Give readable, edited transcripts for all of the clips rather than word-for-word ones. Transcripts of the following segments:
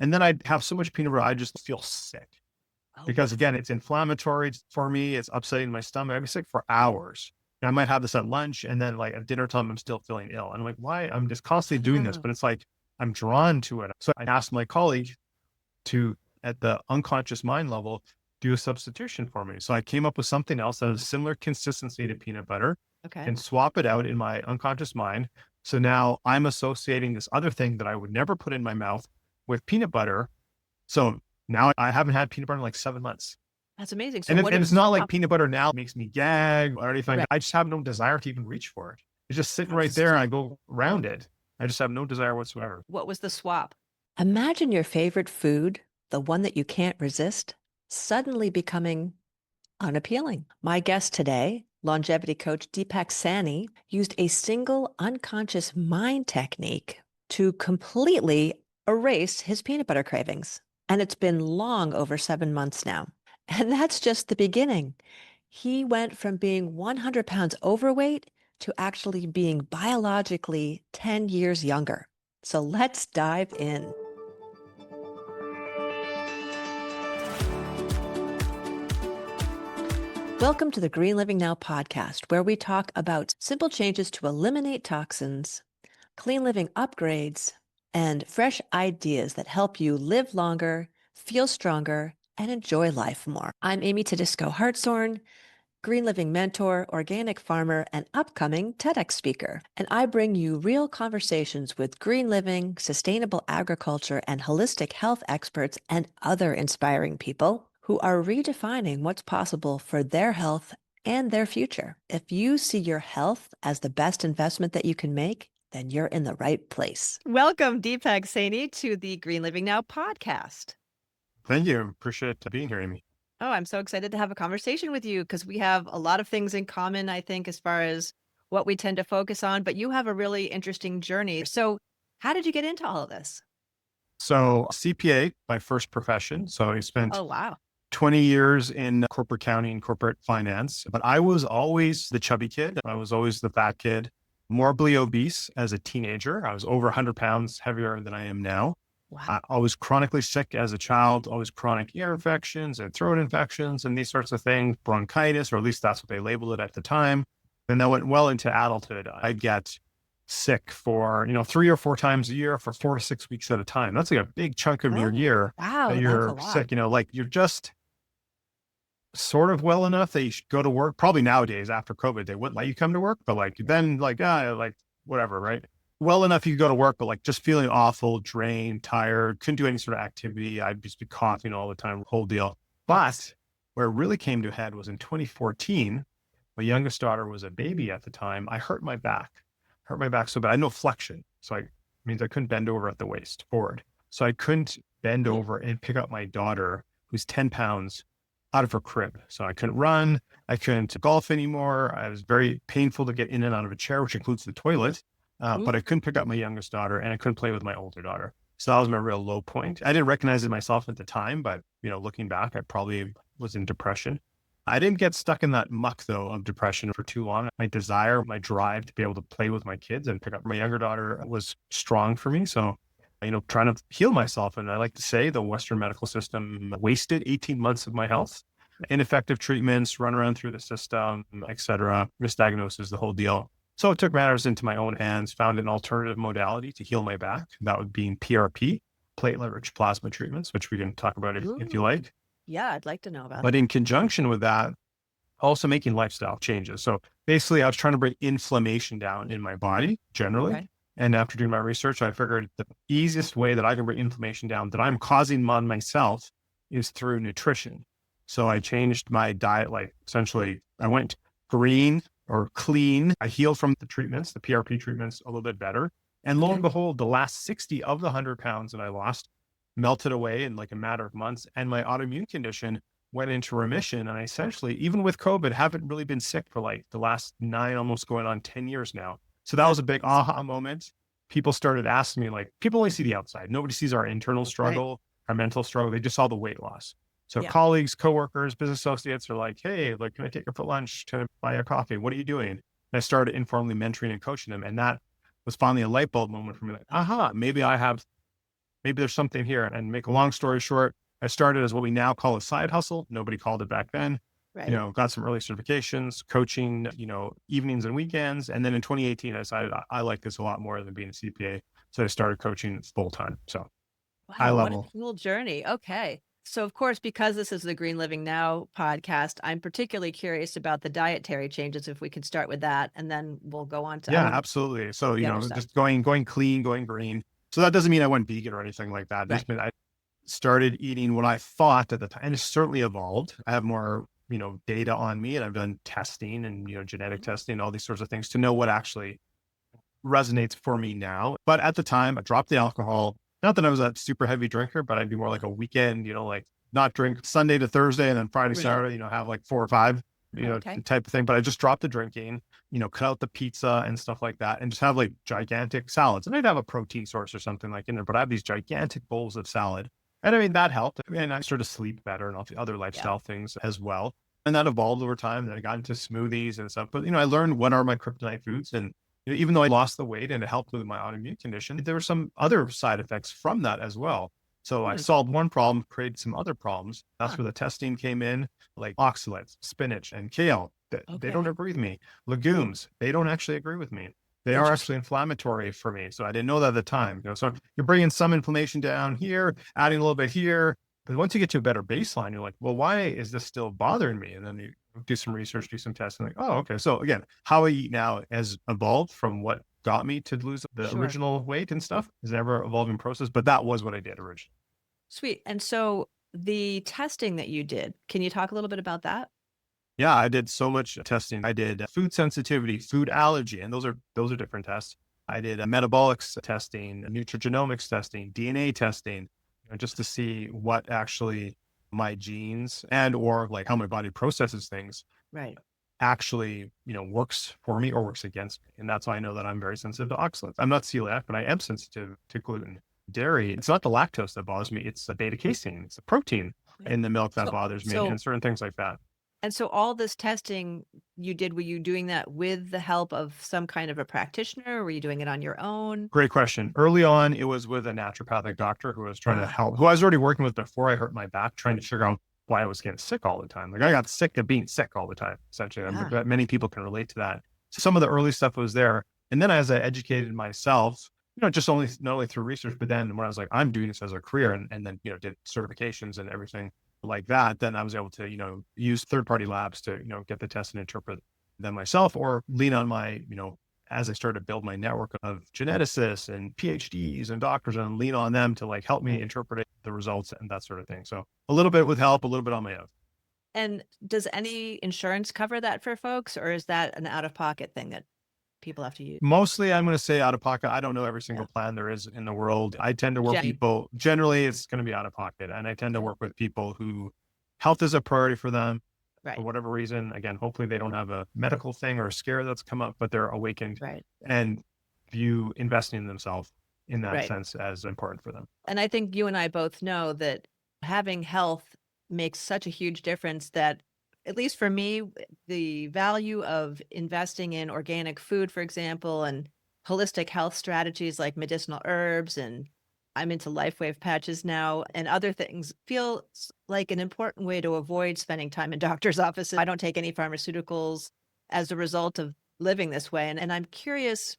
And then I'd have so much peanut butter, I just feel sick Oh, because again, it's inflammatory for me. It's upsetting my stomach. I'd be sick for hours. And I might have this at lunch and then like at dinner time, I'm still feeling ill. And I'm like, why? I'm just constantly doing this, wow. but it's like, I'm drawn to it. So I asked my colleague to, at the unconscious mind level, do a substitution for me. So I came up with something else that has similar consistency to peanut butter Okay. and swap it out in my unconscious mind. So now I'm associating this other thing that I would never put in my mouth with peanut butter. So now I haven't had peanut butter in like 7 months. That's amazing. So And, what and did it's you not like swap? peanut butter now makes me gag or anything. Right. I just have no desire to even reach for it. It's just sitting right That's there and I go around it. I just have no desire whatsoever. what was the swap? Imagine your favorite food, the one that you can't resist, suddenly becoming unappealing. My guest today, longevity coach Deepak Saini, used a single unconscious mind technique to completely erase his peanut butter cravings. And it's been long over 7 months now. And that's just the beginning. He went from being 100 pounds overweight to actually being biologically 10 years younger. So let's dive in. Welcome to the Green Living Now podcast, where we talk about simple changes to eliminate toxins, clean living upgrades, and fresh ideas that help you live longer, feel stronger, and enjoy life more. I'm Amy Tedisco-Hartshorn, green living mentor, organic farmer, and upcoming TEDx speaker. And I bring you real conversations with green living, sustainable agriculture, and holistic health experts and other inspiring people who are redefining what's possible for their health and their future. If you see your health as the best investment that you can make, then you're in the right place. Welcome, Deepak Saini, to the Green Living Now podcast. Thank you. Appreciate being here, Amy. Oh, I'm so excited to have a conversation with you because we have a lot of things in common, I think, as far as what we tend to focus on, but you have a really interesting journey. So, how did you get into all of this? So CPA, my first profession. So I spent Oh, wow. 20 years in corporate accounting, corporate finance, but I was always the chubby kid. I was always the fat kid, morbidly obese as a teenager. I was over 100 pounds heavier than I am now. Wow. I was chronically sick as a child, always chronic ear infections and throat infections and these sorts of things, bronchitis, or at least that's what they labeled it at the time. Then that went well into adulthood. I'd get sick for, 3 or 4 times a year for 4 to 6 weeks at a time. That's like a big chunk of your Oh, year that wow. That's a you're lot. sick, like you're just sort of well enough that you should go to work. Probably nowadays after COVID, they wouldn't let you come to work, but like then like whatever, right? Well enough you could go to work, but like just feeling awful, drained, tired, couldn't do any sort of activity. I'd just be coughing all the time, whole deal. Yes. But where it really came to a head was in 2014. My youngest daughter was a baby at the time. I hurt my back so bad. I had no flexion. So I means I couldn't bend over at the waist forward. So I couldn't bend over and pick up my daughter, who's 10 pounds, out of her crib. So I couldn't run. I couldn't golf anymore. It was very painful to get in and out of a chair, which includes the toilet. But I Ooh. couldn't pick up my youngest daughter and I couldn't play with my older daughter. So that was my real low point. I didn't recognize it myself at the time, but looking back, I probably was in depression. I didn't get stuck in that muck though of depression for too long. My desire, my drive to be able to play with my kids and pick up my younger daughter was strong for me. So trying to heal myself. And I like to say the Western medical system wasted 18 months of my health, ineffective treatments, run around through the system, et cetera, misdiagnosis, the whole deal. So I took matters into my own hands, found an alternative modality to heal my back. That would be PRP, platelet-rich plasma treatments, which we can talk about if you Ooh. like. Yeah, I'd like to know about But that. in conjunction with that, also making lifestyle changes. So basically, I was trying to bring inflammation down in my body generally. Okay. And after doing my research, I figured the easiest way that I can bring inflammation down that I'm causing on myself is through nutrition. So I changed my diet, like essentially I went green or clean. I healed from the treatments, the PRP treatments a little bit better. And lo Okay. and behold, the last 60 of the 100 pounds that I lost melted away in like a matter of months. And my autoimmune condition went into remission. And I essentially, even with COVID, haven't really been sick for like the last 9, almost going on 10 years now. So that was That's a big awesome. aha moment. People started asking me, like, people only see the outside. Nobody sees our internal Right. struggle, our mental struggle. They just saw the weight loss. So Yeah. colleagues, coworkers, business associates are like, hey, like, can I take you for lunch to buy a coffee? What are you doing? And I started informally mentoring and coaching them. And that was finally a light bulb moment for me. Like, aha, maybe there's something here. And make a long story short, I started as what we now call a side hustle. Nobody called it back then. Right. Got some early certifications, coaching, evenings and weekends. And then in 2018, I decided I like this a lot more than being a CPA. So I started coaching full time. So high Wow, what a level. cool journey. Okay. So, of course, because this is the Green Living Now podcast, I'm particularly curious about the dietary changes. If we could start with that, and then we'll go on to Yeah, absolutely. So, the other stuff. just going clean, going green. So that doesn't mean I went vegan or anything like that. Right. Just mean I started eating what I thought at the time, and it's certainly evolved. I have more, data on me, and I've done testing and, genetic Mhm. testing, all these sorts of things to know what actually resonates for me now. But at the time, I dropped the alcohol. Not that I was a super heavy drinker, but I'd be more like a weekend, like not drink Sunday to Thursday and then Friday, Right. Saturday, have like 4 or 5, Okay. type of thing. But I just dropped the drinking, cut out the pizza and stuff like that, and just have like gigantic salads. And I'd have a protein source or something like in there, but I have these gigantic bowls of salad. And I mean, that helped. And I started to sleep better and all the other Yeah. lifestyle things as well. And that evolved over time. Then I got into smoothies and stuff. But, I learned what are my kryptonite foods. And even though I lost the weight and it helped with my autoimmune condition, there were some other side effects from that as well. So I Hmm. solved one problem, created some other problems. That's Huh. where the testing came in, like oxalates, spinach, and kale. They don't Okay. agree with me. Legumes, they don't actually agree with me. They are Interesting. actually inflammatory for me. So I didn't know that at the time. So you're bringing some inflammation down here, adding a little bit here. But once you get to a better baseline, you're like, well, why is this still bothering me? And then you do some research, do some testing, like, oh, okay. So again, how I eat now has evolved from what got me to lose the Sure. original weight and stuff. It's an ever evolving process, but that was what I did originally. Sweet. And so the testing that you did, can you talk a little bit about that? Yeah, I did so much testing. I did food sensitivity, food allergy, and those are different tests. I did metabolics testing, nutrigenomics testing, DNA testing, just to see what actually my genes and or like how my body processes things Right. actually, works for me or works against me. And that's why I know that I'm very sensitive to oxalates. I'm not celiac, but I am sensitive to gluten. Dairy, it's not the lactose that bothers me. It's the beta casein. It's the protein Right. in the milk that So, bothers me so, and certain things like that. and so all this testing you did, were you doing that with the help of some kind of a practitioner? Or were you doing it on your own? Great question. Early on, it was with a naturopathic doctor who was trying to Ah, help, who I was already working with before I hurt my back, trying to figure out why I was getting sick all the time. Like I got sick of being sick all the time, essentially. yeah. Bet many people can relate to that. So some of the early stuff was there. And then as I educated myself, just only not only through research, but then when I was like, I'm doing this as a career and then, did certifications and everything like that, then I was able to, use third-party labs to, get the test and interpret them myself or lean on my, as I started to build my network of geneticists and PhDs and doctors and lean on them to like help me Right. interpret the results and that sort of thing. So a little bit with help, a little bit on my own. And does any insurance cover that for folks, or is that an out-of-pocket thing that people have to use? Mostly, I'm going to say out of pocket. I don't know every Yeah. single plan there is in the world. I tend to work with Jenny. people, generally, it's going to be out of pocket. And I tend to Yeah. work with people who health is a priority for them for Right. whatever reason. Again, hopefully they don't have a medical thing or a scare that's come up, but they're awakened Right. and view investing in themselves in that Right. sense as important for them. And I think you and I both know that having health makes such a huge difference that, at least for me, the value of investing in organic food, for example, and holistic health strategies like medicinal herbs, and I'm into LifeWave patches now and other things, feels like an important way to avoid spending time in doctor's offices. I don't take any pharmaceuticals as a result of living this way. And I'm curious,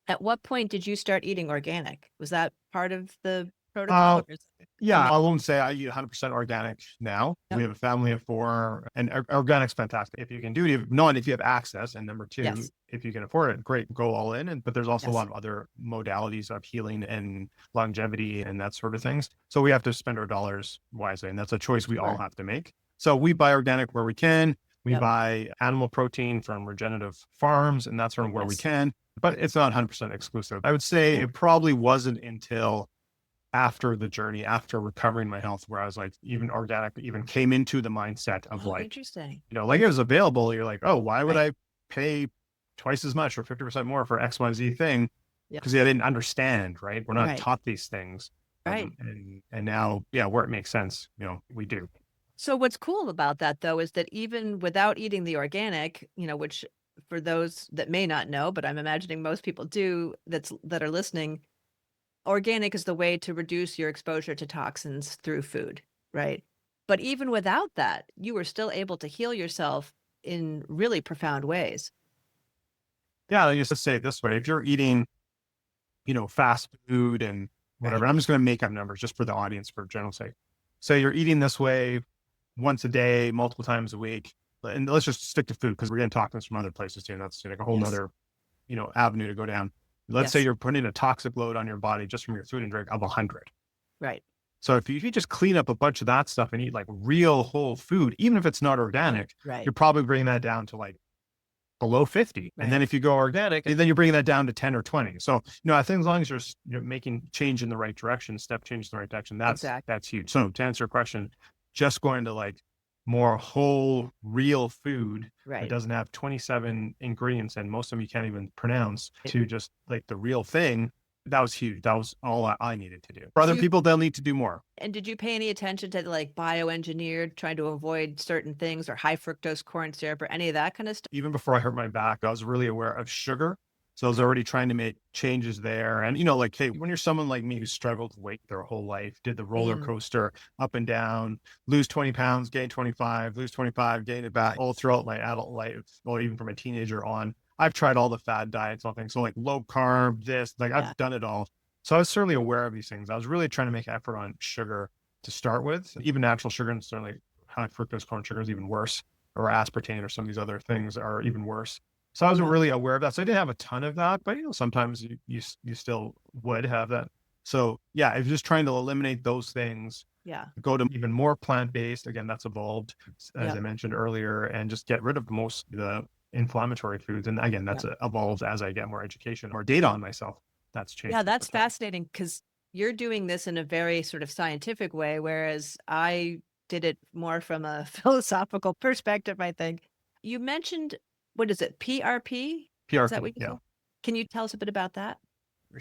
at what point did you start eating organic? Was that part of the protocol, Uh, or is it a yeah, mix? I won't say I eat 100% organic now. We Yep. have a family of 4 and organic's fantastic. If you can do it, one, if you have access, and number two, Yes. if you can afford it, great, go all in. But there's also a Yes. lot of other modalities of healing and longevity and that sort of things. So we have to spend our dollars wisely. And that's a choice we all Sure. have to make. So we buy organic where we can. We Yep. buy animal protein from regenerative farms and that's sort of where we Yes. can, but it's not 100% exclusive. I would say Yeah. it probably wasn't until after the journey, after recovering my health, where I was like, even organic even came into the mindset of Oh, like, interesting. like it was available. You're like, oh, why would Right. I pay twice as much or 50% more for XYZ thing? Yep. Because I didn't understand, right? We're not Right. taught these things. Right. And now, yeah, where it makes sense, we do. So what's cool about that, though, is that even without eating the organic, which for those that may not know, but I'm imagining most people do, that are listening, organic is the way to reduce your exposure to toxins through food, right? But even without that, you were still able to heal yourself in really profound ways. Yeah, I used to say it this way. If you're eating, fast food and whatever, Right. I'm just going to make up numbers just for the audience for general sake. So you're eating this way once a day, multiple times a week. And let's just stick to food because we're getting toxins from other places too. And that's like a whole Yes. nother, avenue to go down. Let's say Yes. you're putting a toxic load on your body just from your food and drink of 100. Right. So if you just clean up a bunch of that stuff and eat like real whole food, even if it's not organic, Right. you're probably bringing that down to like below 50. And then Right. if you go organic, then you're bringing that down to 10 or 20. So, I think as long as you're making change in the right direction, step change in the right direction, Exactly. that's huge. So to answer your question, just going to like more whole, real food that Right. doesn't have 27 ingredients and most of them you can't even pronounce to just like the real thing. That was huge. That was all I needed to do. For other people, they'll need to do more. And did you pay any attention to like bioengineered, trying to avoid certain things or high fructose corn syrup or any of that kind of stuff? Even before I hurt my back, I was really aware of sugar. So I was already trying to make changes there. And, like, hey, when you're someone like me who struggled with weight their whole life, did the roller Same. coaster up and down, lose 20 pounds, gain 25, lose 25, gain it back all throughout my adult life, or even from a teenager on. I've tried all the fad diets, all things. So like low carb, this, like Yeah. I've done it all. So I was certainly aware of these things. I was really trying to make effort on sugar to start with, even natural sugar, and certainly high fructose corn sugar is even worse, or aspartame or some of these other things are even worse. So I wasn't Yeah. really aware of that. So I didn't have a ton of that, but sometimes you still would have that. So yeah, I was just trying to eliminate those things, Yeah. go to even more plant-based. Again, that's evolved, as I Yep. mentioned earlier, and just get rid of most of the inflammatory foods. And again, that's Yep. evolved as I get more education or data on myself. That's changed Yeah, over that's time. fascinating because you're doing this in a very sort of scientific way, whereas I did it more from a philosophical perspective, I think. You mentioned, what is it, PRP? Is that PRP, what you yeah. said? Can you tell us a bit about that?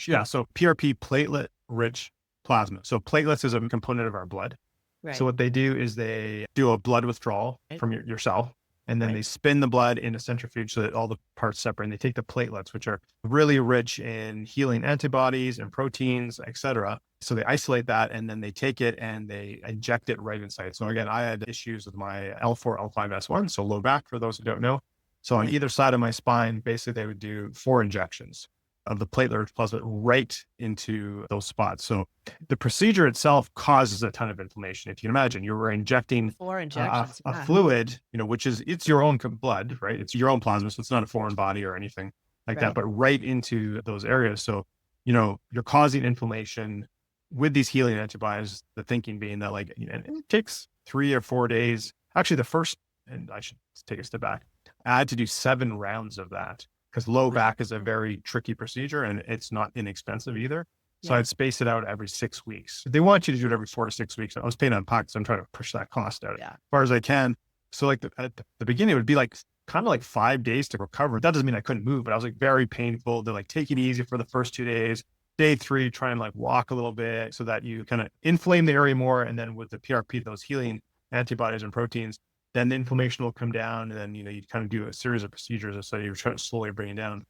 Yeah. So PRP, platelet rich plasma. So platelets is a component of our blood. So Right. what they do is they do a blood withdrawal Right. from yourself, and then Right. they spin the blood in a centrifuge so that all the parts separate. And they take the platelets, which are really rich in healing antibodies and proteins, etc. So they isolate that, and then they take it and they inject it right inside. So again, I had issues with my L4, L5, S1, so low back for those who don't know. So on Right. either side of my spine, basically they would do 4 injections of the platelet plasma right into those spots. So the procedure itself causes a ton of inflammation. If you can imagine, you were injecting 4 injections. a Yeah. fluid, which is it's your own blood, right? It's your own plasma, so it's not a foreign body or anything like that, Right. but right into those areas. So you're causing inflammation with these healing antibodies. The thinking being that like and it takes 3 or 4 days. Actually, the first, and I should take a step back. I had to do 7 rounds of that because low Wow. back is a very tricky procedure and it's not inexpensive either. So Yeah. I'd space it out every 6 weeks. They want you to do it every 4 to 6 weeks. I was paying on pocket, so I'm trying to push that cost out Yeah. as far as I can. So like at the beginning, it would be like kind of like 5 days to recover. That doesn't mean I couldn't move, but I was like very painful. They're like, take it easy for the first 2 days. Day 3, try and like walk a little bit so that you kind of inflame the area more. And then with the PRP, those healing antibodies and proteins, then the inflammation will come down. And then, you kind of do a series of procedures. So you're trying to slowly bring it down.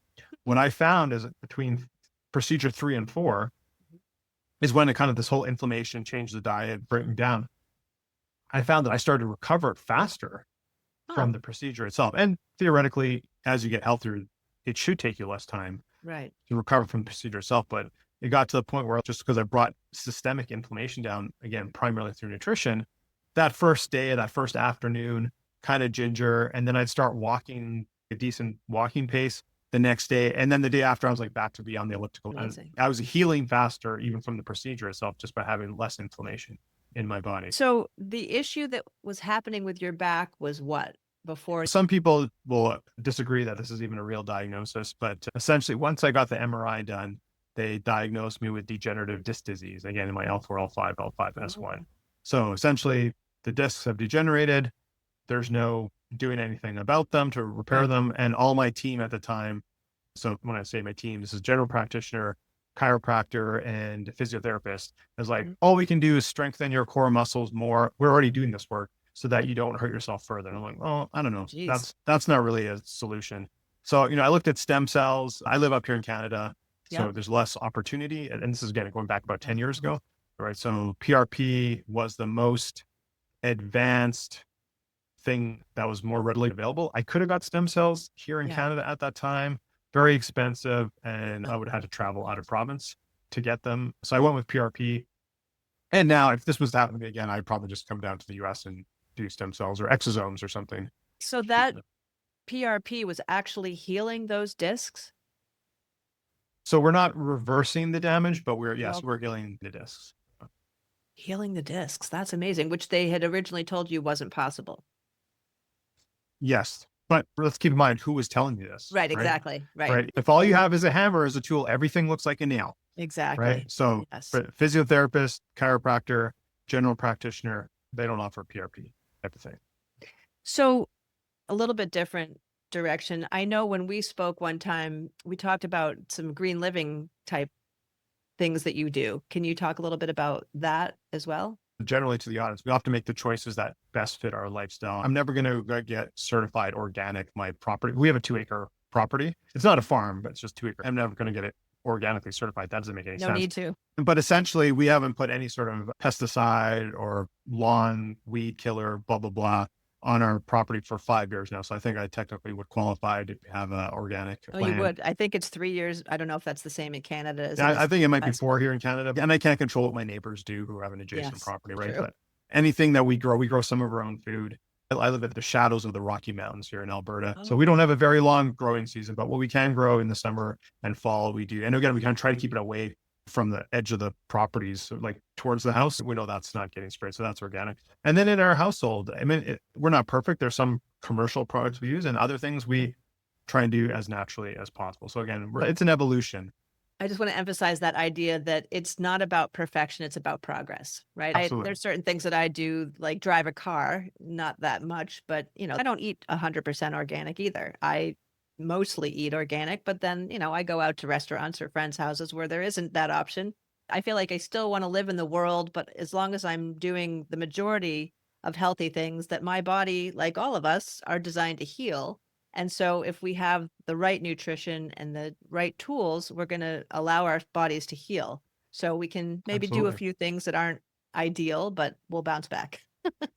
What I found is between procedure 3 and 4 is when it kind of this whole inflammation, change the diet, bring it down. I found that I started to recover faster Oh, from the procedure itself. And theoretically, as you get healthier, it should take you less time right. to recover from the procedure itself. But it got to the point where just because I brought systemic inflammation down, again, primarily through nutrition, that first day, that first afternoon, kind of ginger. And then I'd start walking a decent walking pace the next day. And then the day after, I was like back to be on the elliptical. And Amazing. I was healing faster, even from the procedure itself, just by having less inflammation in my body. So the issue that was happening with your back was what before? Some people will disagree that this is even a real diagnosis, but essentially, once I got the MRI done, they diagnosed me with degenerative disc disease, again, in my L4, L5, L5, S1. So essentially, the discs have degenerated. There's no doing anything about them to repair Right. them. And all my team at the time, so when I say my team, this is general practitioner, chiropractor, and physiotherapist, is like, Mhm. all we can do is strengthen your core muscles more. We're already doing this work so that you don't hurt yourself further. And I'm like, oh, I don't know. Jeez. That's not really a solution. So, I looked at stem cells. I live up here in Canada. So Yep. there's less opportunity. And this is again, going back about 10 years ago, right? So PRP was the most advanced thing that was more readily available. I could have got stem cells here in Yeah. Canada at that time, very expensive. And I would have had to travel out of province to get them. So I went with PRP. And now if this was to happen to me again, I'd probably just come down to the US and do stem cells or exosomes or something. So that PRP was actually healing those discs? So we're not reversing the damage, but Well, we're healing the discs. healing the discs. That's amazing, which they had originally told you wasn't possible. Yes. But let's keep in mind who was telling you this, Right, right? exactly. Right. Right. If all you have is a hammer as a tool, everything looks like a nail, right? Exactly. So Yes. for physiotherapist, chiropractor, general practitioner, they don't offer PRP type of thing. So a little bit different direction. I know when we spoke one time, we talked about some green living type things that you do. Can you talk a little bit about that as well? Generally to the audience, we have to make the choices that best fit our lifestyle. I'm never going to get certified organic. My property, we have a 2-acre property. It's not a farm, but it's just 2 acres. I'm never going to get it organically certified. That doesn't make any No sense. need to. But essentially, we haven't put any sort of pesticide or lawn weed killer, blah, blah, blah, on our property for 5 years now. So I think I technically would qualify to have an organic Oh, you land. would. I think it's 3 years. I don't know if that's the same in Canada as it I is. think it might be US. 4 here in Canada. And I can't control what my neighbors do who have an adjacent Yes, property, right? true. But anything that we grow some of our own food. I live at the shadows of the Rocky Mountains here in Alberta. So we Oh. don't have a very long growing season, but what we can grow in the summer and fall, we do. And again, we kind of try to keep it away from the edge of the properties, so like towards the house. We know that's not getting sprayed. So that's organic. And then in our household, I mean, we're not perfect. There's some commercial products we use and other things we try and do as naturally as possible. So again, it's an evolution. I just want to emphasize that idea that it's not about perfection, it's about progress, right? Absolutely. There's certain things that I do, like drive a car, not that much, but I don't eat 100% organic either. I mostly eat organic, but then, I go out to restaurants or friends' houses where there isn't that option. I feel like I still want to live in the world, but as long as I'm doing the majority of healthy things that my body, like all of us, are designed to heal. And so if we have the right nutrition and the right tools, we're going to allow our bodies to heal. So we can maybe do a Absolutely. few things that aren't ideal, but we'll bounce back.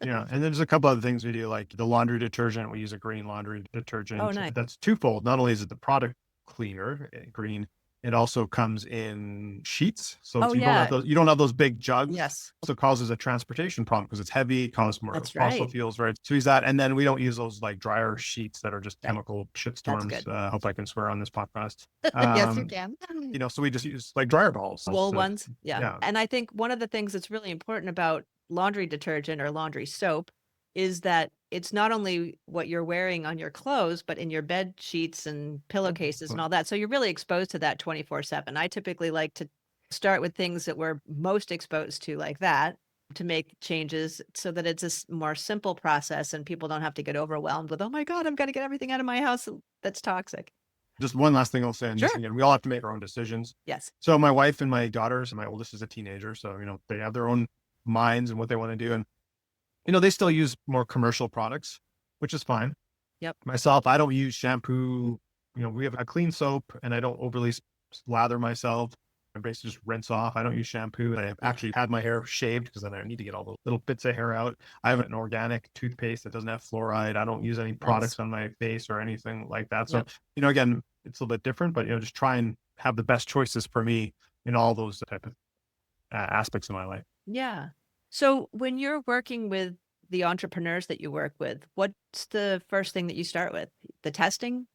Yeah. And then there's a couple other things we do, like the laundry detergent. We use a green laundry detergent. Oh, nice. That's twofold. Not only is it the product cleaner, green, it also comes in sheets. So Oh, you yeah. you don't have those big jugs. Yes. Also causes a transportation problem because it's heavy, causes more That's fossil right. fuels, right? So use that. And then we don't use those like dryer sheets that are just Right. chemical shitstorms. good. Hope I can swear on this podcast. Yes, you can. So we just use like dryer balls. Wool So, ones. Yeah. yeah. And I think one of the things that's really important about laundry detergent or laundry soap is that it's not only what you're wearing on your clothes, but in your bed sheets and pillowcases and all that. So you're really exposed to that 24/7. I typically like to start with things that we're most exposed to like that to make changes so that it's a more simple process and people don't have to get overwhelmed with, oh my God, I've got to get everything out of my house that's toxic. Just one last thing I'll say on this Sure. again. We all have to make our own decisions. Yes. So my wife and my daughters, and my oldest is a teenager. So, they have their own minds and what they want to do. And, they still use more commercial products, which is fine. Yep. Myself, I don't use shampoo. We have a clean soap and I don't overly lather myself. I basically just rinse off. I don't use shampoo. I've actually had my hair shaved because then I need to get all the little bits of hair out. I have an organic toothpaste that doesn't have fluoride. I don't use any products on my face or anything like that. So, Yep. Again, it's a little bit different, but, just try and have the best choices for me in all those type of aspects of my life. Yeah. So when you're working with the entrepreneurs that you work with, what's the first thing that you start with? The testing?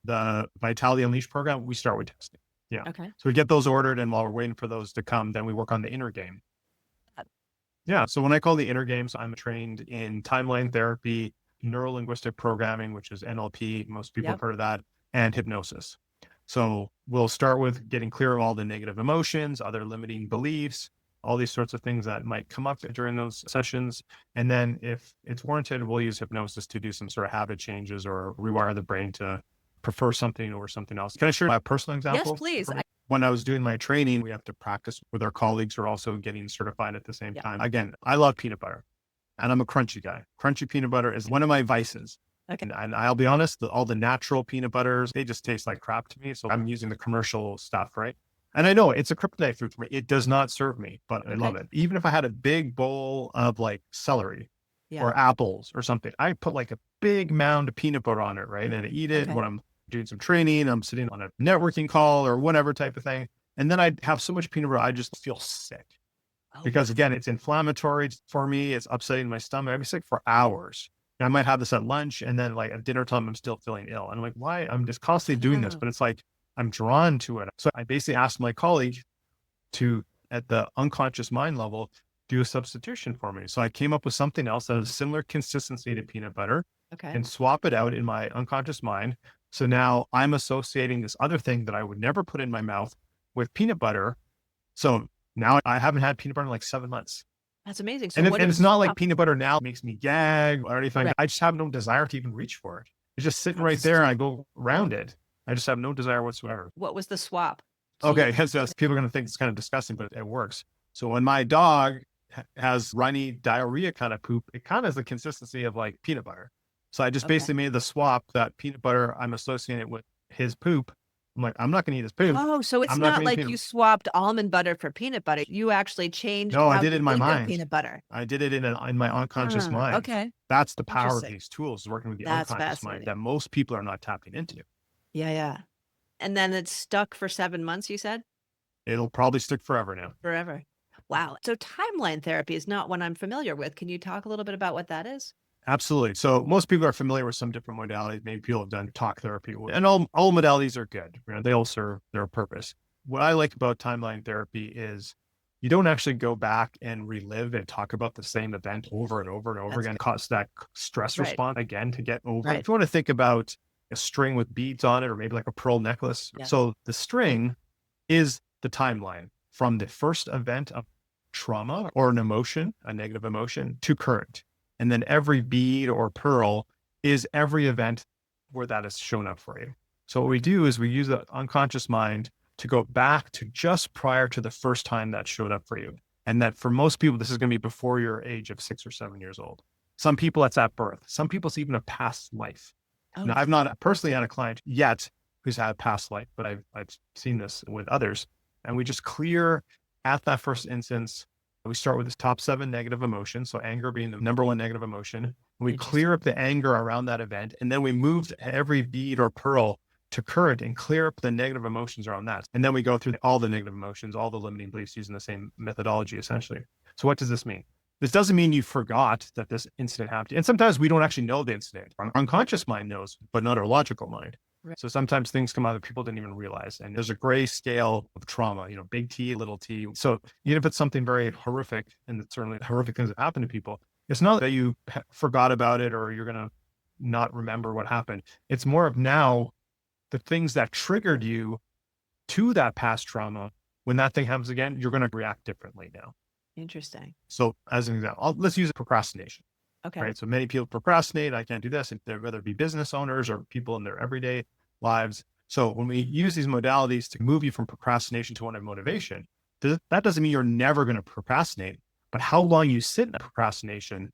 The Vitality Unleashed program, we start with testing. Yeah. Okay. So we get those ordered, and while we're waiting for those to come, then we work on the inner game. Yeah. So when I call the inner games, I'm trained in timeline therapy, neuro-linguistic programming, which is NLP. Most people have heard of that, and hypnosis. So we'll start with getting clear of all the negative emotions, other limiting beliefs, all these sorts of things that might come up during those sessions. And then if it's warranted, we'll use hypnosis to do some sort of habit changes or rewire the brain to prefer something over something else. Can I share my personal example? Yes, please. When I was doing my training, we have to practice with our colleagues who are also getting certified at the same time. Again, I love peanut butter and I'm a crunchy guy. Crunchy peanut butter is one of my vices. Okay. And I'll be honest, all the natural peanut butters, they just taste like crap to me. So I'm using the commercial stuff, right? And I know it's a kryptonite food for me. It does not serve me, but I Okay. love it. Even if I had a big bowl of like celery Yeah. or apples or something, I put like a big mound of peanut butter on it, right? And I eat it Okay. when I'm doing some training, I'm sitting on a networking call or whatever type of thing. And then I'd have so much peanut butter, I just feel sick. Oh, Because again, it's inflammatory for me. It's upsetting my stomach. I'd be sick for hours. And I might have this at lunch and then like at dinner time, I'm still feeling ill. And I'm like, why? I'm just constantly doing this, wow. but it's like, I'm drawn to it. So I basically asked my colleague to, at the unconscious mind level, do a substitution for me. So I came up with something else that has similar consistency to peanut butter Okay. and swap it out in my unconscious mind. So now I'm associating this other thing that I would never put in my mouth with peanut butter. So now I haven't had peanut butter in like 7 months. That's amazing. So And, what and if it's not like swap- peanut butter now makes me gag or anything. Right. I just have no desire to even reach for it. It's just sitting right That's- there and I go around it. I just have no desire whatsoever. what was the swap? So Okay, you- because people are going to think it's kind of disgusting, but it works. So when my dog has runny diarrhea kind of poop, it kind of has the consistency of like peanut butter. So I just Okay. basically made the swap that peanut butter I'm associating it with his poop. I'm like, I'm not going to eat his poop. Oh, so it's I'm not not gonna eat like peanut- you swapped almond butter for peanut butter. You actually changed No, I how did it you in my think of mind. peanut butter. I did it in my unconscious Ah, mind. okay. That's the power of Interesting. these tools, is working with the That's unconscious mind fascinating. that most people are not tapping into. Yeah, yeah. And then it's stuck for 7 months, you said? It'll probably stick forever now. Forever. Wow. So timeline therapy is not one I'm familiar with. Can you talk a little bit about what that is? Absolutely. So most people are familiar with some different modalities. Maybe people have done talk therapy, and all modalities are good. You know, they all serve their purpose. What I like about timeline therapy is you don't actually go back and relive and talk about the same event over and over and over That's again, cause that stress right. response again to get over. Right. If you want to think about a string with beads on it, or maybe like a pearl necklace. Yeah. So the string is the timeline from the first event of trauma or an emotion, a negative emotion, to current. And then every bead or pearl is every event where that has shown up for you. So what we do is we use the unconscious mind to go back to just prior to the first time that showed up for you. And that for most people, this is going to be before your age of 6 or 7 years old. Some people it's at birth. Some people it's even a past life. Oh, Now, I've not personally had a client yet who's had a past life, but I've seen this with others. And we just clear at that first instance. We start with this top 7 negative emotions. So anger being the number 1 negative emotion. We clear up the anger around that event. And then we move every bead or pearl to current and clear up the negative emotions around that. And then we go through all the negative emotions, all the limiting beliefs using the same methodology, essentially. So what does this mean? This doesn't mean you forgot that this incident happened. And sometimes we don't actually know the incident. Our unconscious mind knows, but not our logical mind. Right. So sometimes things come out that people didn't even realize. And there's a gray scale of trauma, you know, big T, little t. So even if it's something very horrific, and it's certainly horrific things that happen to people, it's not that you forgot about it or you're going to not remember what happened. It's more of now the things that triggered you to that past trauma. When that thing happens again, you're going to react differently now. interesting. So as an example, let's use procrastination. Okay. Right. So many people procrastinate. I can't do this. And they're whether it be business owners or people in their everyday lives. So when we use these modalities to move you from procrastination to one of motivation, that doesn't mean you're never going to procrastinate, but how long you sit in procrastination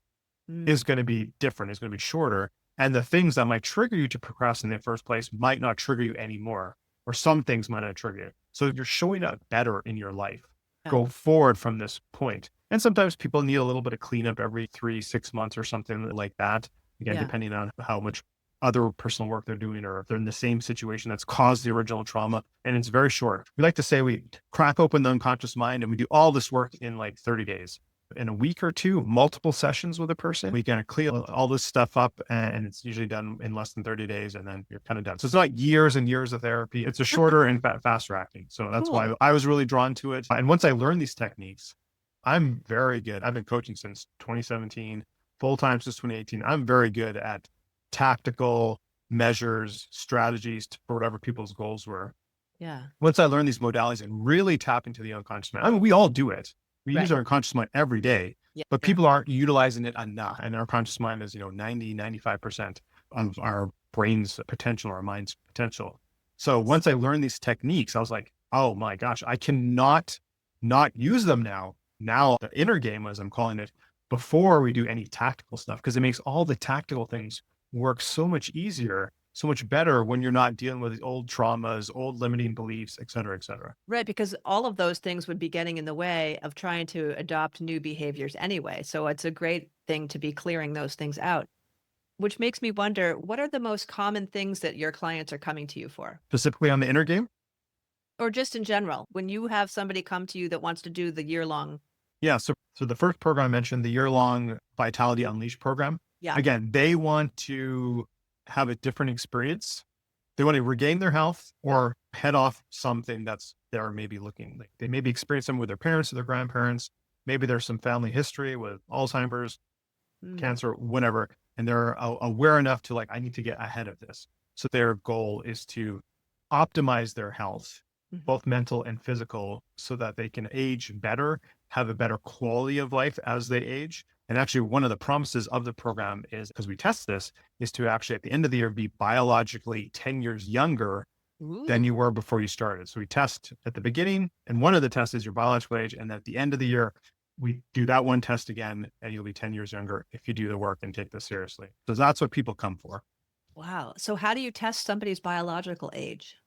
is going to be different. It's going to be shorter. And the things that might trigger you to procrastinate in the first place might not trigger you anymore, or some things might not trigger you. So you're showing up better in your life. Go forward from this point. And sometimes people need a little bit of cleanup every 3-6 months or something like that. Again, depending on how much other personal work they're doing, or if they're in the same situation that's caused the original trauma. And it's very short. We like to say we crack open the unconscious mind and we do all this work in like 30 days. In a week or two, multiple sessions with a person, we kind of clear all this stuff up, and it's usually done in less than 30 days, and then you're kind of done. So it's not years and years of therapy. It's a shorter and faster acting. So that's why I was really drawn to it. And once I learned these techniques, I'm very good. I've been coaching since 2017, full-time since 2018. I'm very good at tactical measures, strategies for whatever people's goals were. Yeah. Once I learned these modalities and really tap into the unconscious mind, I mean, we all do it. We use our unconscious mind every day, but people aren't utilizing it enough. And our conscious mind is, 90, 95% of our brain's potential, our mind's potential. So once I learned these techniques, I was like, oh my gosh, I cannot not use them now. Now the inner game, as I'm calling it, before we do any tactical stuff, because it makes all the tactical things works so much easier, so much better when you're not dealing with old traumas, old limiting beliefs, et cetera, et cetera. Right, because all of those things would be getting in the way of trying to adopt new behaviors anyway. So it's a great thing to be clearing those things out, which makes me wonder, what are the most common things that your clients are coming to you for? Specifically on the inner game. Or just in general, when you have somebody come to you that wants to do the year long. Yeah. So the first program I mentioned, the year-long Vitality Unleashed program, Yeah. again, they want to have a different experience. They want to regain their health or head off something that's they're maybe looking like they maybe experience them with their parents or their grandparents. Maybe there's some family history with Alzheimer's, Mm. cancer, whatever. And they're aware enough to like, I need to get ahead of this. So their goal is to optimize their health, Mhm. both mental and physical, so that they can age better, have a better quality of life as they age. And actually, one of the promises of the program is, because we test this, is to actually at the end of the year be biologically 10 years younger than Ooh. you were before you started. So we test at the beginning, and one of the tests is your biological age. And at the end of the year, we do that one test again, and you'll be 10 years younger if you do the work and take this seriously. So that's what people come for. Wow. So how do you test somebody's biological age?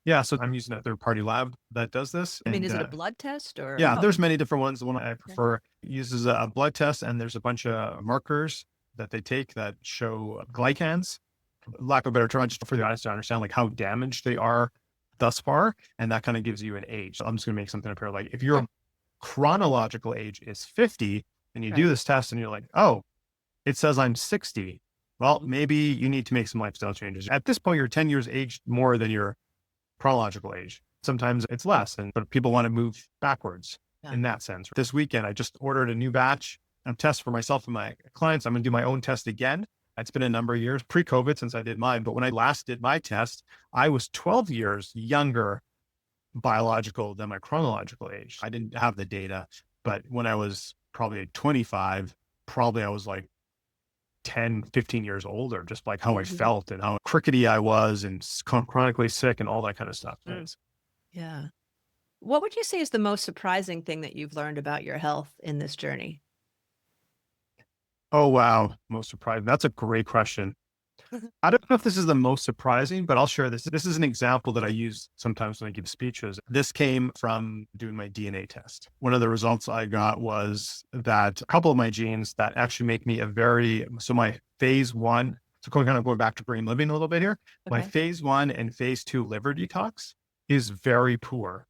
Yeah. So I'm using a third party lab that does this. I mean, And is it a blood test or? yeah, Oh, there's many different ones. The one I okay. prefer uses a blood test, and there's a bunch of markers that they take that show glycans, lack of a better term, just for the audience to understand like how damaged they are thus far. And that kind of gives you an age. So I'm just going to make something up here. Like if your chronological age is 50 and you do Right. this test and you're like, oh, it says I'm 60. Well, maybe you need to make some lifestyle changes. At this point, you're 10 years aged more than your chronological age. Sometimes it's less, but people want to move backwards Yeah. in that sense. This weekend, I just ordered a new batch of tests for myself and my clients. I'm going to do my own test again. It's been a number of years pre-COVID since I did mine. But when I last did my test, I was 12 years younger biological than my chronological age. I didn't have the data, but when I was probably 25, probably I was like 10, 15 years older, just like how I Mhm. felt and how crickety I was and chronically sick and all that kind of stuff. Mm. Yeah. What would you say is the most surprising thing that you've learned about your health in this journey? Oh, wow. Most surprising. That's a great question. I don't know if this is the most surprising, but I'll share this. This is an example that I use sometimes when I give speeches. This came from doing my DNA test. One of the results I got was that a couple of my genes that actually make me so my phase one, so kind of going back to green living a little bit here, my Okay. phase one and phase two liver detox is very poor.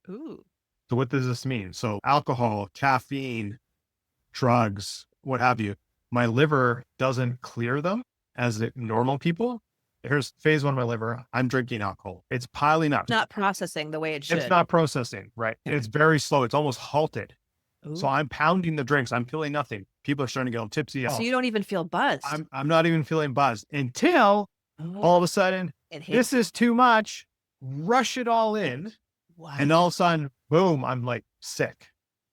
Ooh. So what does this mean? So alcohol, caffeine, drugs, what have you, my liver doesn't clear them as normal people. Here's phase one of my liver. I'm drinking alcohol. It's piling up. Not processing the way it It's should. not processing, right? Yeah. It's very slow. It's almost halted. So Ooh. I'm pounding the drinks. I'm feeling nothing. People are starting to get all tipsy. So you don't even feel buzzed. I'm not even feeling buzzed until Oh, all of a sudden, it this hits. is too much. Rush it all in. And What? all of a sudden, boom, I'm like sick.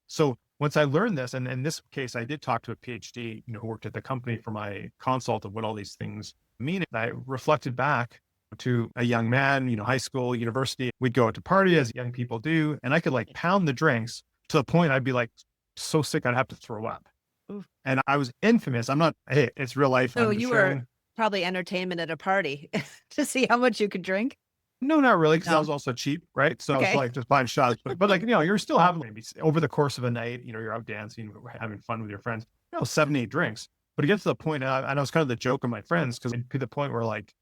So once I learned this, and in this case, I did talk to a PhD, who worked at the company for my consult of what all these things mean. And I reflected back to a young man, high school, university. We'd go out to party as young people do, and I could like pound the drinks to the point I'd be like so sick I'd have to throw up. Oof. And I was infamous. I'm not, hey, it's real life. So I'm you were sharing. probably entertainment at a party to see how much you could drink? No, not really, because I No. was also cheap, right? So I was Okay. like just buying shots, but like, you're still having maybe over the course of a night, you're out dancing, having fun with your friends, 7, 8 drinks. But it gets to the point, and I was kind of the joke of my friends, because to the point where like,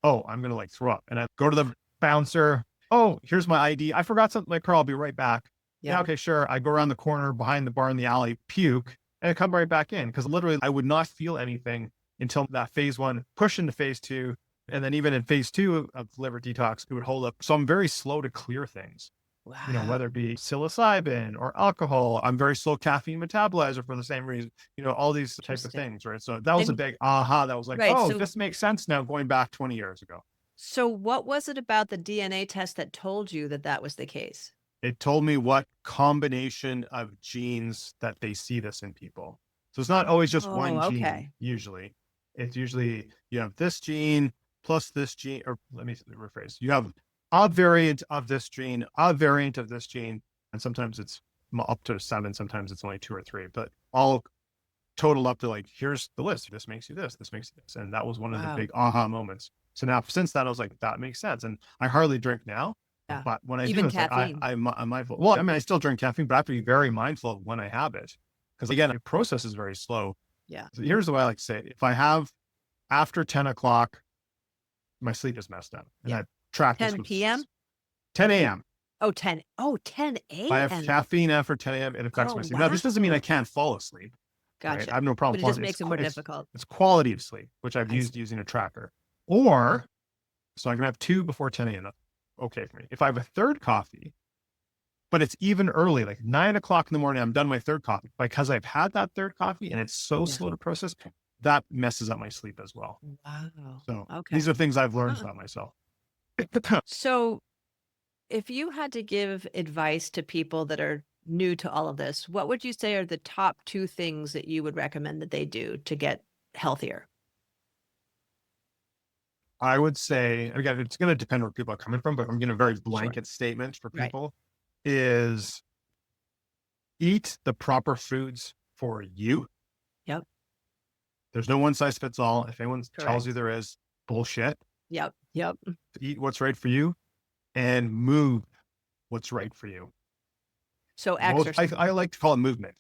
oh, I'm going to like throw up. And I go to the bouncer. Oh, here's my ID. I forgot something. Like, Carl, I'll be right back. Yeah, Yeah. okay, sure. I go around the corner behind the bar in the alley, puke, and I come right back in, because literally I would not feel anything until that phase one, push into phase two. And then even in phase two of liver detox, it would hold up. So I'm very slow to clear things, Wow. whether it be psilocybin or alcohol. I'm very slow caffeine metabolizer for the same reason, all these type of Interesting. things, right? So that was a And big aha. That was like, right. oh, So this makes sense now going back 20 years ago. so what was it about the DNA test that told you that that was the case? It told me what combination of genes that they see this in people. So it's not always just Oh, one gene, okay. usually. It's usually you have this gene plus this gene, or let me rephrase. You have a variant of this gene, a variant of this gene, and sometimes it's up to 7, sometimes it's only 2 or 3, but all total up to like, here's the list. This makes you this, this makes you this. And that was one of the Wow. big aha moments. So now since that, I was like, that makes sense. And I hardly drink now, Yeah. but when I Even do, it's like, caffeine. I'm mindful. Well, I mean, I still drink caffeine, but I have to be very mindful of when I have it. Because again, the process is very slow. Yeah. So here's the way I like to say it. If I have after 10 o'clock, my sleep is messed up. And Yeah. I track this 10 with p.m.? 10 a.m. Oh, 10. Oh, 10 If I have a.m. caffeine after 10 a.m., it affects Oh, my sleep. Now, this doesn't mean I wow. can't fall asleep. Right? Gotcha. I have no problem. But it just falling. makes it more difficult. It's quality of sleep, which I've I used see. using a tracker. Or, so I can have 2 before 10 a.m. That's okay for me. If I have a third coffee, but it's even early, like 9 o'clock in the morning, I'm done my third coffee. Because I've had that third coffee and it's so Yeah. slow to process, that messes up my sleep as well. Wow. So Okay. these are things I've learned about myself. So if you had to give advice to people that are new to all of this, what would you say are the top 2 things that you would recommend that they do to get healthier? I would say, again, it's going to depend where people are coming from, but I'm giving a very blanket statement for Right. people is eat the proper foods for you. Yep. There's no one size fits all. If anyone tells you Correct. there is, bullshit. Yep. Yep. Eat what's right for you and move what's right for you. So Most, exercise. I like to call it movement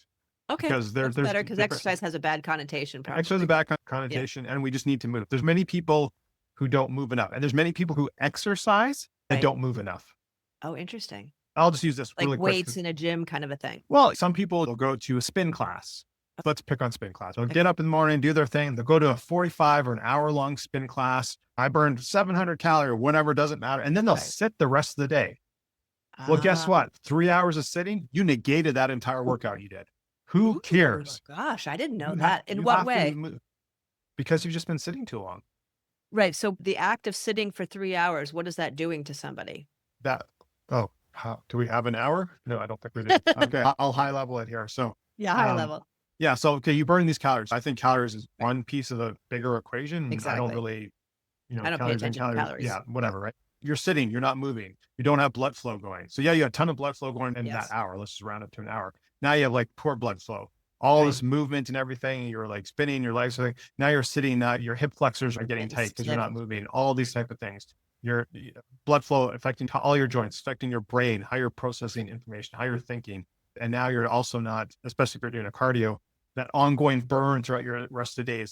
Okay. because That's there's better because different, exercise has a bad connotation, exercise has a probably. bad connotation and we just need to move. There's many people who don't move enough and there's many people who exercise and Right. don't move enough. Oh, interesting. I'll just use this Like really quick. weights in a gym kind of a thing. Well, some people will go to a spin class. Let's pick on spin class. They'll get up in the morning, do their thing. They'll go to a 45 or an hour long spin class. I burned 700 calories or whatever, doesn't matter. And then they'll Right. sit the rest of the day. Well, guess Ah. what? 3 hours of sitting, you negated that entire workout you did. Who Ooh, cares? gosh, I didn't know You that. In you what have to way? move because you've just been sitting too long. Right. So the act of sitting for 3 hours, what is that doing to somebody? Do we have an hour? No, I don't think we do. Okay, I'll high level it here. So, Yeah, high level. yeah. So, okay, you burn these calories. I think calories is one piece of the bigger equation. And I don't Exactly. really, I don't pay calories in, attention to calories. calories. Yeah, whatever, right? You're sitting, you're not moving. You don't have blood flow going. So yeah, you have a ton of blood flow going in Yes. that hour. Let's just round up to an hour. Now you have like poor blood flow. All Right. this movement and everything. You're like spinning your legs. Now you're sitting, your hip flexors are getting Getting tight because you're not stiff. moving. All these type of things. Your blood flow affecting all your joints, affecting your brain, how you're processing information, how you're thinking. And now you're also not, especially if you're doing a cardio, that ongoing burn throughout your rest of the day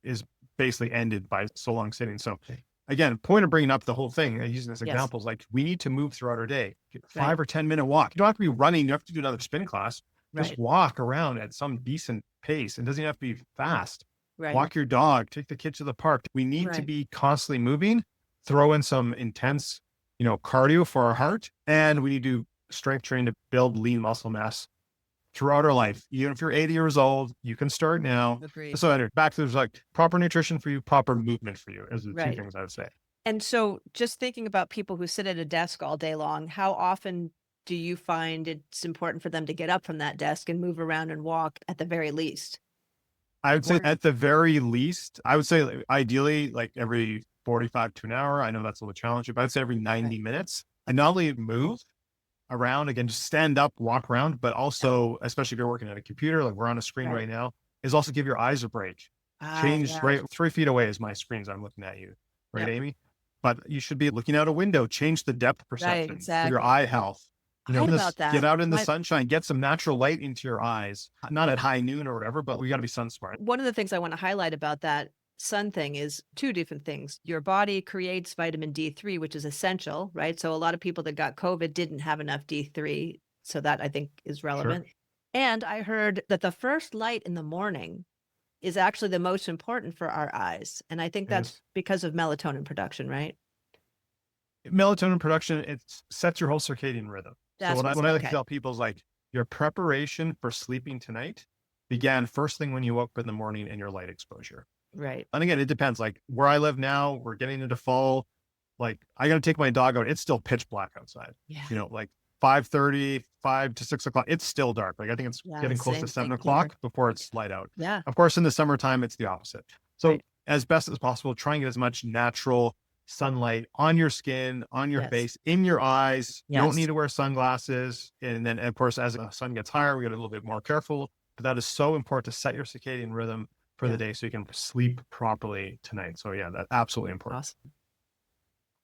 is basically ended by so long sitting. So again, point of bringing up the whole thing, using this Yes. example is like, we need to move throughout our day. Get a 5 Right. or 10 minute walk. You don't have to be running. You have to do another spin class. Just Right. walk around at some decent pace. It doesn't have to be fast. Right. Walk your dog, take the kids to the park. We need to Right. be constantly moving, throw in some intense, cardio for our heart. And we need to do strength training to build lean muscle mass throughout our life. Even if you're 80 years old, you can start now. Agreed. So anyway, back to there's like proper nutrition for you, proper movement for you is the Right. two things I would say. And so just thinking about people who sit at a desk all day long, how often do you find it's important for them to get up from that desk and move around and walk at the very least? I would say Or- at the very least, I would say ideally like every 45 to an hour. I know that's a little challenging, but I'd say every 90 minutes. And not only move around, again, just stand up, walk around, but also, especially if you're working at a computer, like we're on a screen Right. right now, is also give your eyes a break. Change yeah. right 3 feet away is my screens. I'm looking at you, right, Yep. Amy? But you should be looking out a window, change the depth perception for exactly. your eye health. I heard about Get that. out in the My- sunshine, get some natural light into your eyes, not at high noon or whatever, but we got to be sun smart. One of the things I want to highlight about that sun thing is 2 different things. Your body creates vitamin D3, which is essential, right? So a lot of people that got COVID didn't have enough D3. So that I think is relevant. And I heard that the first light in the morning is actually the most important for our eyes. And I think that's Yes. because of melatonin production, right? Melatonin production, it sets your whole circadian rhythm. That's So what's- what I like okay. to tell people is like your preparation for sleeping tonight began first thing when you woke up in the morning and your light exposure. Right. And again, it depends. Like where I live now, we're getting into fall. Like I got to take my dog out. It's still pitch black outside. Yeah. Like 5:30, 5 to 6 o'clock. It's still dark. Like I think it's Yeah, getting close same to 7 thing o'clock before it's light out. Yeah. Of course, in the summertime, it's the opposite. So Right. as best as possible, try and get as much natural sunlight on your skin, on your Yes. face, in your eyes. You don't Yes. need to wear sunglasses. And then, of course, as the sun gets higher, we get a little bit more careful but that is so important to set your circadian rhythm for Yeah. the day so you can sleep properly tonight. So yeah, that's absolutely important. Awesome.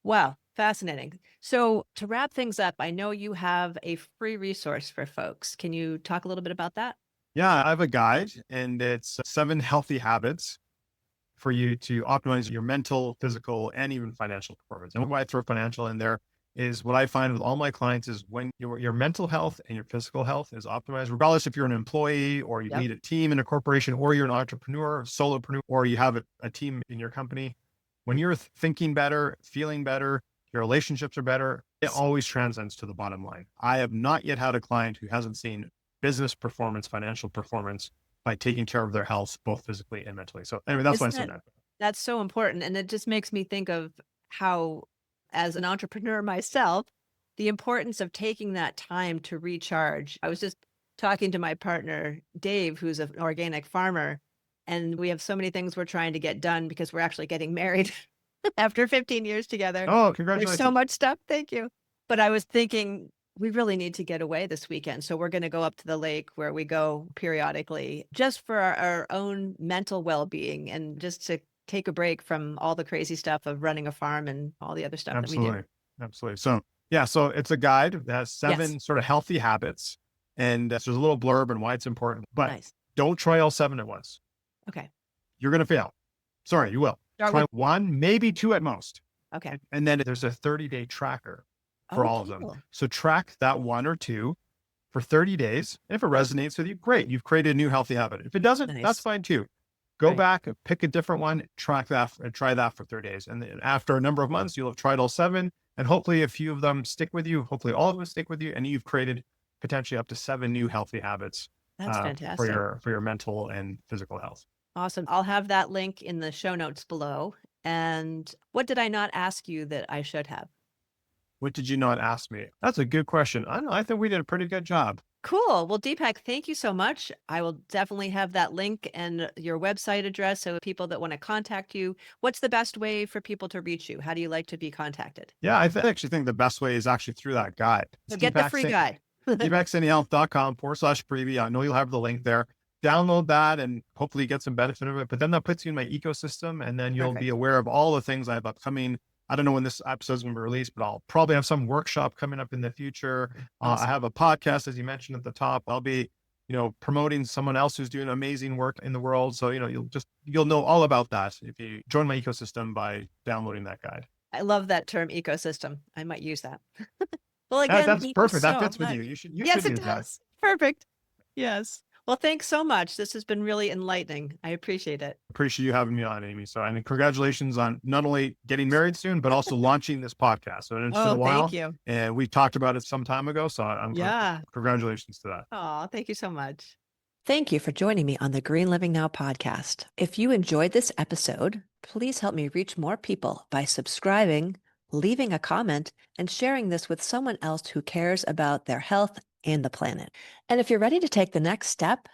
Wow, fascinating. So to wrap things up, I know you have a free resource for folks. Can you talk a little bit about that? Yeah, I have a guide and it's 7 healthy habits for you to optimize your mental, physical, and even financial performance. And why I throw financial in there is what I find with all my clients is when your mental health and your physical health is optimized, regardless if you're an employee or you Yep. lead a team in a corporation or you're an entrepreneur, solopreneur, or you have a team in your company, when you're thinking better, feeling better, your relationships are better, it always transcends to the bottom line. I have not yet had a client who hasn't seen business performance, financial performance by taking care of their health, both physically and mentally. So anyway, that's why I Isn't said that that. that's so important, and it just makes me think of how, as an entrepreneur myself, the importance of taking that time to recharge. I was just talking to my partner, Dave, who's an organic farmer, and we have so many things we're trying to get done because we're actually getting married after 15 years together. Oh, There's so congratulations. much stuff. Thank you. But I was thinking we really need to get away this weekend. So we're going to go up to the lake where we go periodically just for our own mental well-being and just to take a break from all the crazy stuff of running a farm and all the other stuff that we do. Absolutely. Absolutely. So yeah, so it's a guide that has 7 Yes. sort of healthy habits. And so there's a little blurb and why it's important, but Nice. don't try all 7 at once. Okay. You're going to fail. Sorry, you will. Start Try with, 1, maybe 2 at most. okay. And then there's a 30-day tracker for Oh, all of them. cool. So track that 1 or 2 for 30 days. If it resonates with you, great. You've created a new healthy habit. If it doesn't, that's Nice. fine too. Go Right. back, pick a different one, track that and try that for 30 days. And then after a number of months, you'll have tried all 7. And hopefully a few of them stick with you. Hopefully all of them stick with you. And you've created potentially up to 7 new healthy habits That's for fantastic. your mental and physical health. Awesome. I'll have that link in the show notes below. And what did I not ask you that I should have? What did you not ask me? That's a good question. I don't know. I think we did a pretty good job. Cool. Well, Deepak, thank you so much. I will definitely have that link and your website address. So people that want to contact you, what's the best way for people to reach you? How do you like to be contacted? Yeah, actually think the best way is actually through that guide. So It's get the free guide. DeepakSainiHealth.com/freebie. I know you'll have the link there. Download that and hopefully get some benefit of it. But then that puts you in my ecosystem and then you'll be Perfect. aware of all the things I have upcoming. I don't know when this episode is going to be released, but I'll probably have some workshop coming up in the future. I Awesome. have a podcast, as you mentioned at the top. I'll be, promoting someone else who's doing amazing work in the world. So, you'll know all about that if you join my ecosystem by downloading that guide. I love that term ecosystem. I might use that. Well, That's again, thank you perfect. That so fits with much. you. You should Yes, it use that. does. Perfect. Yes. Well, thanks so much. This has been really enlightening. I appreciate it. Appreciate you having me on, Amy. So, and congratulations on not only getting married soon, but also launching this podcast. So it's been a while, Thank you. and we talked about it some time ago. So Yeah. congratulations to that. Oh, thank you so much. Thank you for joining me on the Green Living Now podcast. If you enjoyed this episode, please help me reach more people by subscribing, leaving a comment, and sharing this with someone else who cares about their health and the planet. And if you're ready to take the next step,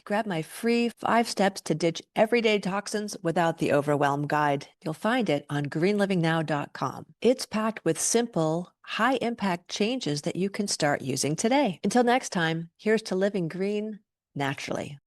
grab my free 5 steps to ditch everyday toxins without the overwhelm guide. You'll find it on greenlivingnow.com. It's packed with simple, high-impact changes that you can start using today. Until next time, here's to living green naturally.